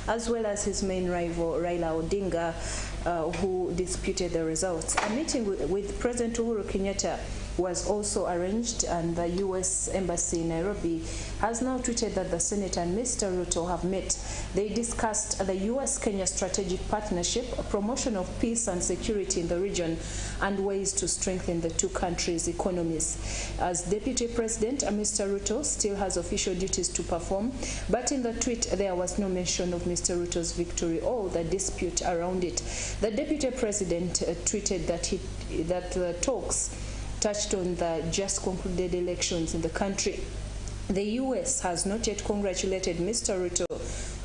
as well as his main rival, Raila Odinga, who disputed the results. A meeting with President Uhuru Kenyatta was also arranged, and the U.S. Embassy in Nairobi has now tweeted that the Senate and Mr. Ruto have met. They discussed the U.S.-Kenya strategic partnership, promotion of peace and security in the region, and ways to strengthen the two countries' economies. As Deputy President, Mr. Ruto still has official duties to perform, but in the tweet there was no mention of Mr. Ruto's victory or the dispute around it. The Deputy President tweeted that the talks touched on the just concluded elections in the country. The U.S. has not yet congratulated Mr. Ruto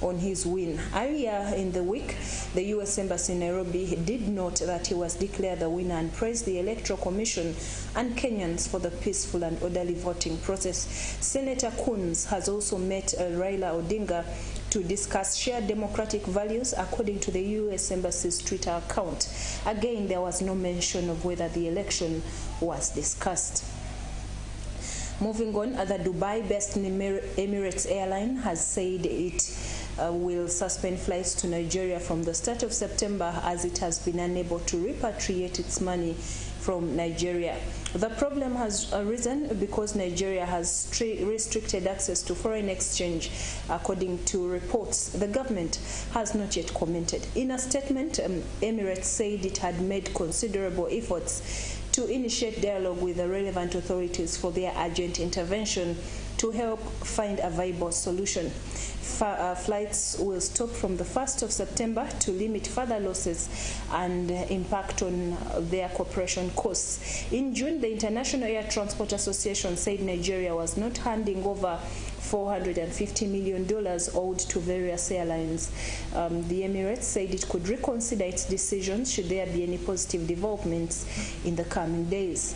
on his win. Earlier in the week, the U.S. Embassy in Nairobi did note that he was declared the winner and praised the Electoral Commission and Kenyans for the peaceful and orderly voting process. Senator Coons has also met Raila Odinga to discuss shared democratic values, according to the U.S. Embassy's Twitter account. Again, there was no mention of whether the election was discussed. Moving on, the Dubai-based Emirates airline has said it will suspend flights to Nigeria from the start of September as it has been unable to repatriate its money from Nigeria. The problem has arisen because Nigeria has restricted access to foreign exchange, according to reports. The government has not yet commented. In a statement, Emirates said it had made considerable efforts to initiate dialogue with the relevant authorities for their urgent intervention to help find a viable solution. Flights will stop from the 1st of September to limit further losses and impact on their corporation costs. In June, the International Air Transport Association said Nigeria was not handing over $450 million owed to various airlines. The Emirates said it could reconsider its decisions should there be any positive developments in the coming days.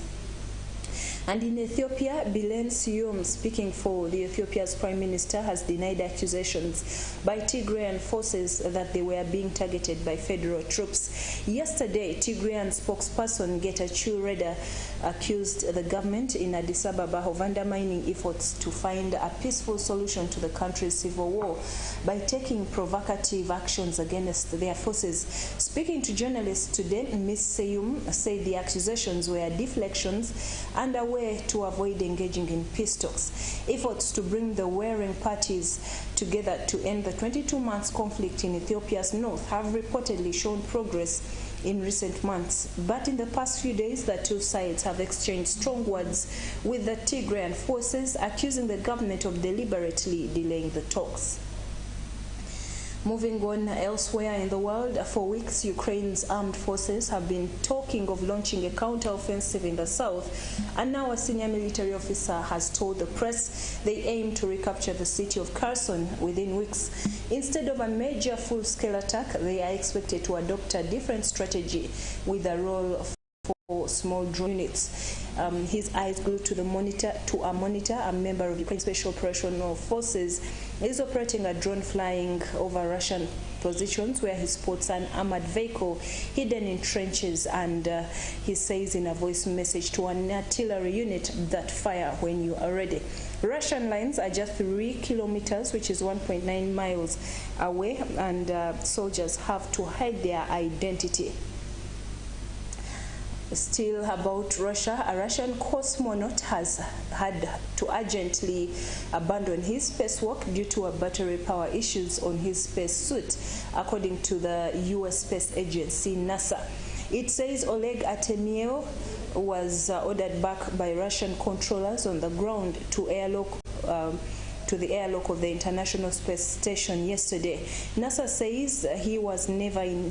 And in Ethiopia, Bilen Siyum, speaking for the Ethiopia's Prime Minister, has denied accusations by Tigrayan forces that they were being targeted by federal troops. Yesterday, Tigrayan spokesperson Getachew Reda accused the government in Addis Ababa of undermining efforts to find a peaceful solution to the country's civil war by taking provocative actions against their forces. Speaking to journalists today, Ms. Siyum said the accusations were deflections and a way to avoid engaging in peace talks. Efforts to bring the warring parties together to end the 22 months conflict in Ethiopia's north have reportedly shown progress in recent months. But in the past few days, the two sides have exchanged strong words with the Tigrayan forces, accusing the government of deliberately delaying the talks. Moving on elsewhere in the world, for weeks, Ukraine's armed forces have been talking of launching a counter-offensive in the south, and now a senior military officer has told the press they aim to recapture the city of Kherson within weeks. Instead of a major full-scale attack, they are expected to adopt a different strategy with a role for small drone units. His eyes glued to a monitor, a member of Ukraine's Special Operational Forces is operating a drone flying over Russian positions where he spots an armored vehicle hidden in trenches, and he says in a voice message to an artillery unit that fire when you are ready. Russian lines are just 3 kilometers, which is 1.9 miles away, and soldiers have to hide their identity. Still about Russia, a Russian cosmonaut has had to urgently abandon his spacewalk due to battery power issues on his spacesuit, according to the U.S. space agency NASA. It says Oleg Artemyev was ordered back by Russian controllers on the ground to the airlock of the International Space Station yesterday. NASA says he was never in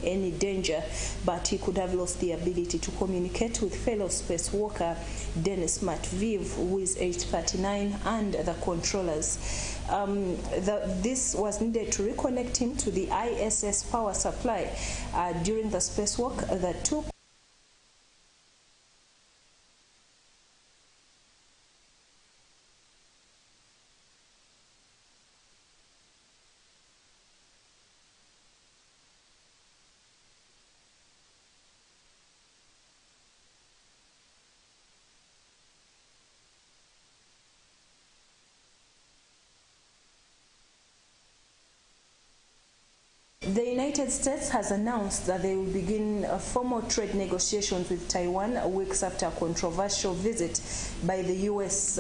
any danger, but he could have lost the ability to communicate with fellow spacewalker Denis Matveev, who is age 39, and the controllers. This was needed to reconnect him to the ISS power supply. During the spacewalk, the two The United States has announced that they will begin formal trade negotiations with Taiwan weeks after a controversial visit by the U.S.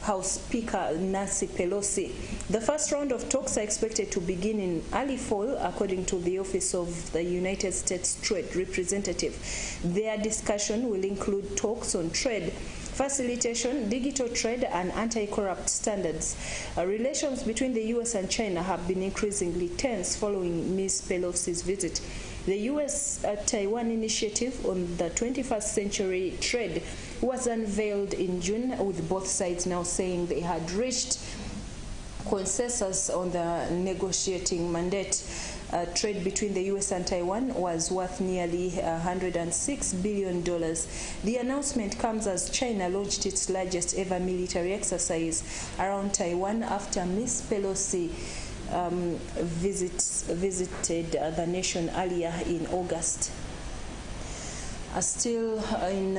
House Speaker Nancy Pelosi. The first round of talks are expected to begin in early fall, according to the Office of the United States Trade Representative. Their discussion will include talks on trade facilitation, digital trade, and anti-corrupt standards. Relations between the U.S. and China have been increasingly tense following Ms. Pelosi's visit. The U.S.-Taiwan initiative on the 21st century trade was unveiled in June, with both sides now saying they had reached consensus on the negotiating mandate. Trade between the U.S. and Taiwan was worth nearly $106 billion. The announcement comes as China launched its largest ever military exercise around Taiwan after Ms. Pelosi visited the nation earlier in August. Still in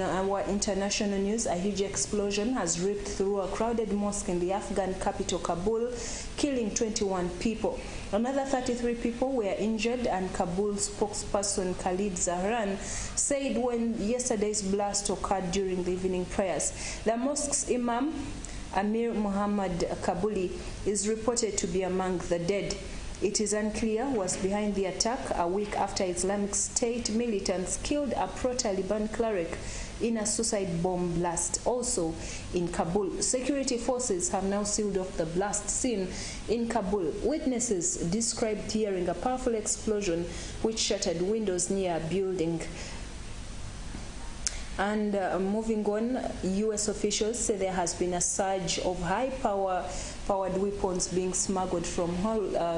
our international news, a huge explosion has ripped through a crowded mosque in the Afghan capital Kabul, killing 21 people. Another 33 people were injured, and Kabul spokesperson Khalid Zahran said when yesterday's blast occurred during the evening prayers. The mosque's imam, Amir Muhammad Kabuli, is reported to be among the dead. It is unclear who was behind the attack a week after Islamic State militants killed a pro-Taliban cleric in a suicide bomb blast also in Kabul. Security forces have now sealed off the blast scene in Kabul. Witnesses described hearing a powerful explosion which shattered windows near a building. And moving on, U.S. officials say there has been a surge of high-powered weapons being smuggled from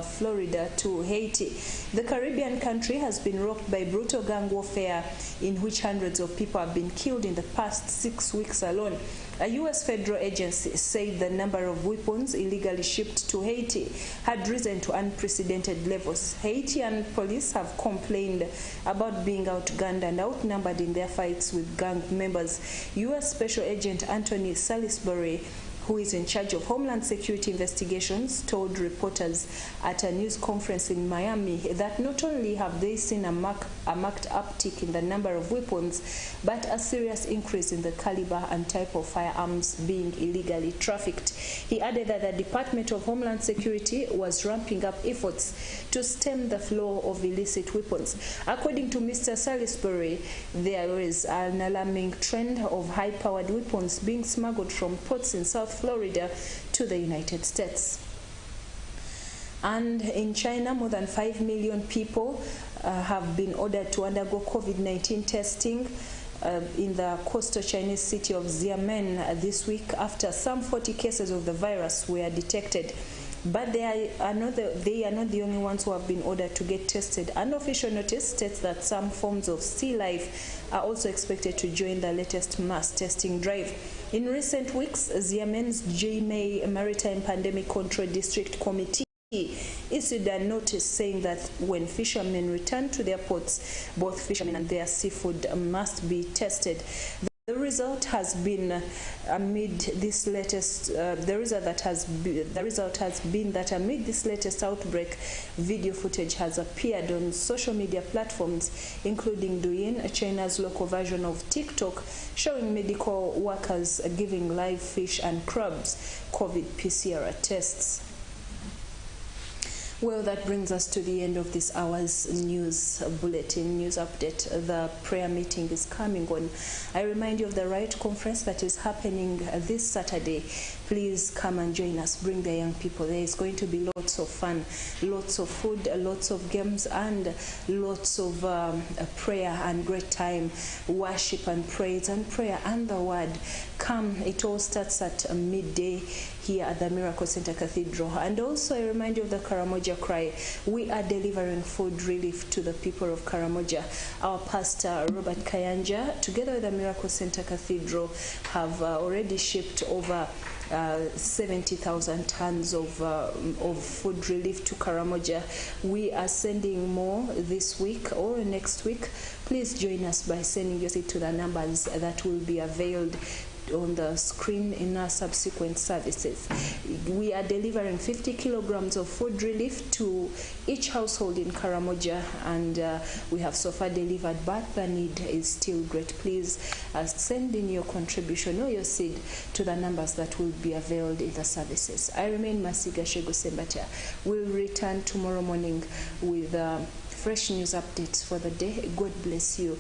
Florida to Haiti. The Caribbean country has been rocked by brutal gang warfare in which hundreds of people have been killed in the past 6 weeks alone. A U.S. federal agency said the number of weapons illegally shipped to Haiti had risen to unprecedented levels. Haitian police have complained about being outgunned and outnumbered in their fights with gang members. U.S. Special Agent Anthony Salisbury, who is in charge of Homeland Security investigations, told reporters at a news conference in Miami that not only have they seen a marked uptick in the number of weapons, but a serious increase in the caliber and type of firearms being illegally trafficked. He added that the Department of Homeland Security was ramping up efforts to stem the flow of illicit weapons. According to Mr. Salisbury, there is an alarming trend of high-powered weapons being smuggled from ports in South Florida to the United States. And in China, more than 5 million people have been ordered to undergo COVID-19 testing in the coastal Chinese city of Xiamen this week after some 40 cases of the virus were detected. But they are not the only ones who have been ordered to get tested. An official notice states that some forms of sea life are also expected to join the latest mass testing drive. In recent weeks, Xiamen's Jimei Maritime Pandemic Control District Committee issued a notice saying that when fishermen return to their ports, both fishermen and their seafood must be tested. The result has been amid this latest. The result has been that amid this latest outbreak, video footage has appeared on social media platforms, including Douyin, China's local version of TikTok, showing medical workers giving live fish and crabs COVID PCR tests. Well, that brings us to the end of this hour's news bulletin, news update. The prayer meeting is coming on. I remind you of the Riot Conference that is happening this Saturday. Please come and join us. Bring the young people. There is going to be lots of fun, lots of food, lots of games, and lots of prayer and great time, worship and praise and prayer and the word. Come, it all starts at midday here at the Miracle Center Cathedral. And also I remind you of the Karamoja cry. We are delivering food relief to the people of Karamoja. Our pastor Robert Kayanja, together with the Miracle Center Cathedral, have already shipped over 70,000 tons of food relief to Karamoja. We are sending more this week or next week. Please join us by sending your seed to the numbers that will be availed on the screen in our subsequent services. We are delivering 50 kilograms of food relief to each household in Karamoja, and we have so far delivered, but the need is still great. Please send in your contribution or your seed to the numbers that will be availed in the services. I remain Masiga Shegusembata. We'll return tomorrow morning with fresh news updates for the day. God bless you.